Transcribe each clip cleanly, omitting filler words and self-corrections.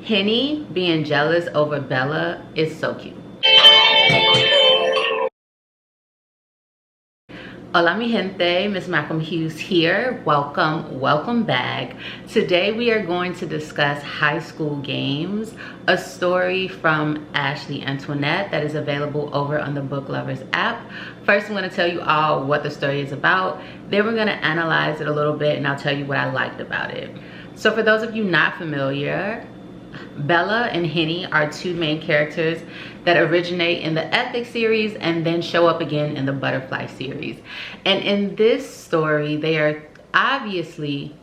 Henny being jealous over Bella is so cute. Hola mi gente, MsMalcolmHughes here. Welcome back. Today we are going to discuss High School Games, a story from Ashley Antoinette that is available over on the Book Lovers app. First, I'm going to tell you all what the story is about. Then we're going to analyze it a little bit and I'll tell you what I liked about it. So for those of you not familiar, Bella and Henny are two main characters that originate in the Ethics series and then show up again in the Butterfly series. And in this story, they are obviously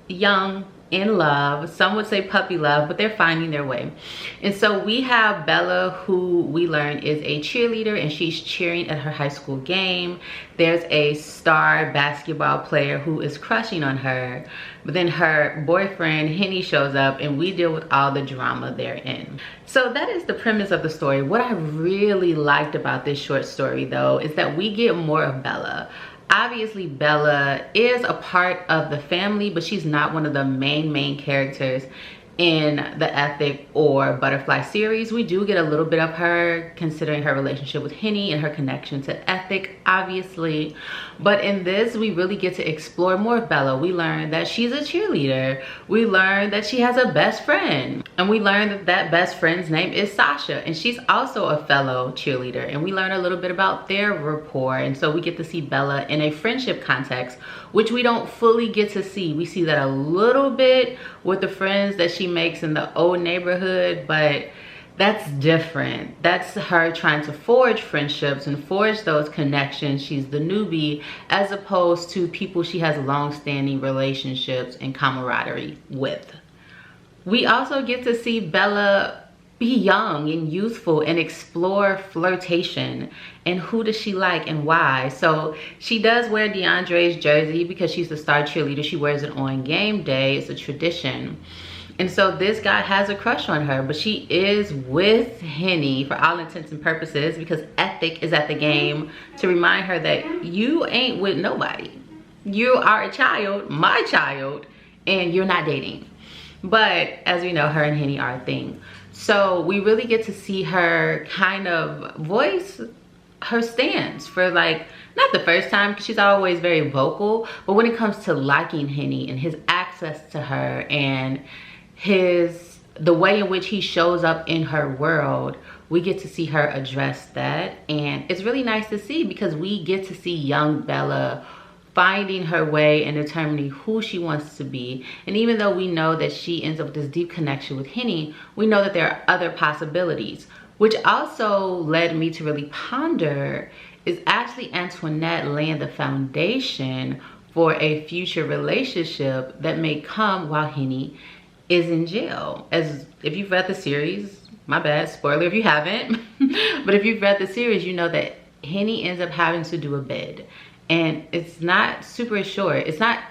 young, in love. Some would say puppy love, but they're finding their way. And so we have Bella, who we learn is a cheerleader, and she's cheering at her high school game. There's a star basketball player who is crushing on her, but then her boyfriend Henny shows up and we deal with all the drama therein. So that is the premise of the story. What I really liked about this short story though is that we get more of Bella. Obviously Bella is a part of the family, but she's not one of the main characters in the Ethic or Butterfly series. We do get a little bit of her considering her relationship with Henny and her connection to Ethic, obviously. But in this, we really get to explore more of Bella. We learn that she's a cheerleader. We learn that she has a best friend. And we learn that that best friend's name is Sasha. And she's also a fellow cheerleader. And we learn a little bit about their rapport. And so we get to see Bella in a friendship context, which we don't fully get to see. We see that a little bit with the friends that she makes in the old neighborhood, but that's different. That's her trying to forge friendships and forge those connections. She's the newbie, as opposed to people she has long-standing relationships and camaraderie with. We also get to see Bella be young and youthful and explore flirtation and who does she like and why. So she does wear DeAndre's jersey because she's the star cheerleader. She wears it on game day. It's a tradition. And so this guy has a crush on her, but she is with Henny for all intents and purposes because Ethic is at the game to remind her that you ain't with nobody. You are a child, my child, and you're not dating. But as we know, her and Henny are a thing. So we really get to see her kind of voice her stance for, like, not the first time because she's always very vocal, but when it comes to liking Henny and his access to her and the way in which he shows up in her world, we get to see her address that. And it's really nice to see because we get to see young Bella finding her way and determining who she wants to be. And even though we know that she ends up with this deep connection with Henny, we know that there are other possibilities, which also led me to really ponder, is Ashley Antoinette laying the foundation for a future relationship that may come while Henny is in jail? As if you've read the series, my bad, spoiler if you haven't, but if you've read the series, you know that Henny ends up having to do a bid. And it's not super short, it's not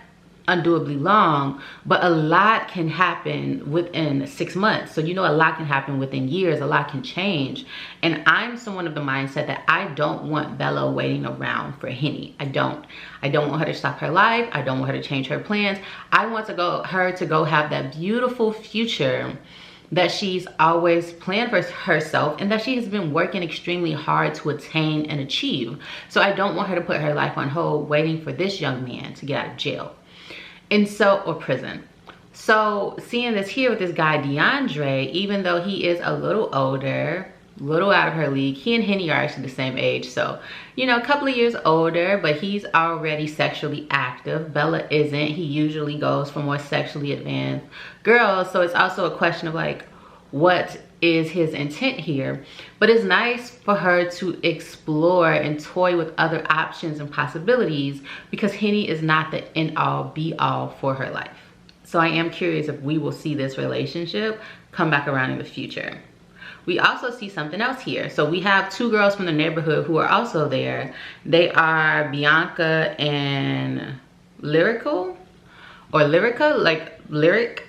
undoably long, but a lot can happen within 6 months. So you know a lot can happen within years, a lot can change. And I'm someone of the mindset that I don't want Bella waiting around for Henny. I don't want her to stop her life. I don't want her to change her plans. I want her to go have that beautiful future that she's always planned for herself and that she has been working extremely hard to attain and achieve. So I don't want her to put her life on hold waiting for this young man to get out of jail. And so, or prison. So seeing this here with this guy DeAndre, even though he is a little older, little out of her league, he and Henny are actually the same age, so you know, a couple of years older, but he's already sexually active. Bella isn't. He usually goes for more sexually advanced girls, so it's also a question of like, what is his intent here? But it's nice for her to explore and toy with other options and possibilities because Henny is not the end all be all for her life. So I am curious if we will see this relationship come back around in the future. We also see something else here. So we have two girls from the neighborhood who are also there. They are Bianca and Lyrical, or Lyrica, like lyric,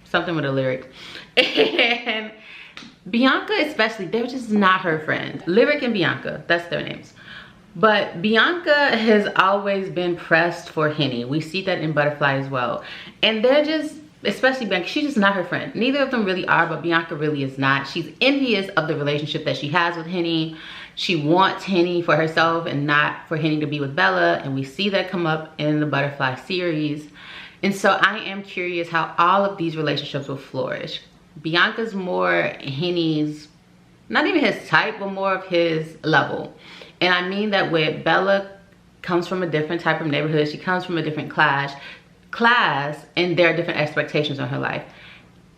something with a lyric. And Bianca especially, they're just not her friends. Lyric and Bianca, that's their names. But Bianca has always been pressed for Henny. We see that in Butterfly as well. And they're just especially Bianca, she's just not her friend. Neither of them really are, but Bianca really is not. She's envious of the relationship that she has with Henny. She wants Henny for herself and not for Henny to be with Bella, and we see that come up in the Butterfly series. And so I am curious how all of these relationships will flourish. Bianca's more Henny's, not even his type, but more of his level. And I mean that with Bella comes from a different type of neighborhood. She comes from a different class, and there are different expectations on her life.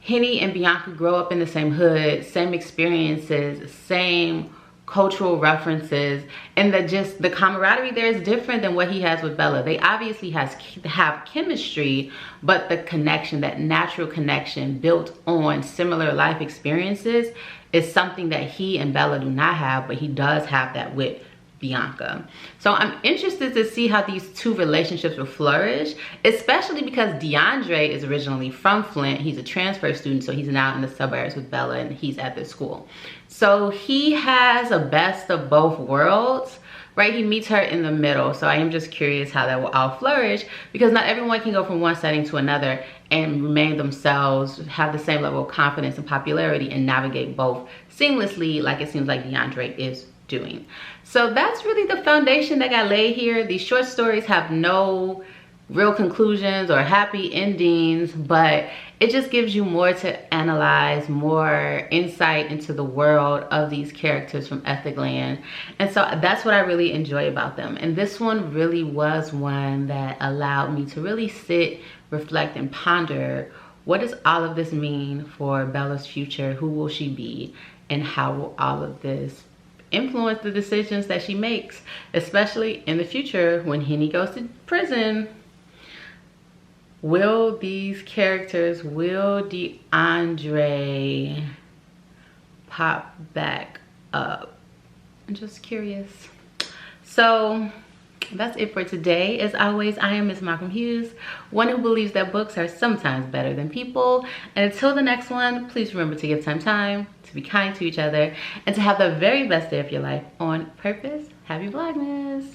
Henny and Bianca grow up in the same hood, same experiences, same cultural references, and the camaraderie there is different than what he has with Bella. They obviously have chemistry, but the connection, that natural connection built on similar life experiences, is something that he and Bella do not have, but he does have that with Bianca. So I'm interested to see how these two relationships will flourish, especially because DeAndre is originally from Flint. He's a transfer student, so he's now in the suburbs with Bella, and he's at this school. So he has a best of both worlds, right? He meets her in the middle. So I am just curious how that will all flourish, because not everyone can go from one setting to another and remain themselves, have the same level of confidence and popularity, and navigate both seamlessly like it seems like DeAndre is doing. So that's really the foundation that got laid here. These short stories have no real conclusions or happy endings, but it just gives you more to analyze, more insight into the world of these characters from Ethnic Land. And so that's what I really enjoy about them. And this one really was one that allowed me to really sit, reflect, and ponder, what does all of this mean for Bella's future? Who will she be? And how will all of this influence the decisions that she makes, especially in the future when Henny goes to prison? Will these characters, will DeAndre pop back up? I'm just curious. So that's it for today. As always, I am MsMalcolmHughes, one who believes that books are sometimes better than people. And until the next one, please remember to give time, to be kind to each other, and to have the very best day of your life on purpose. Happy Vlogmas!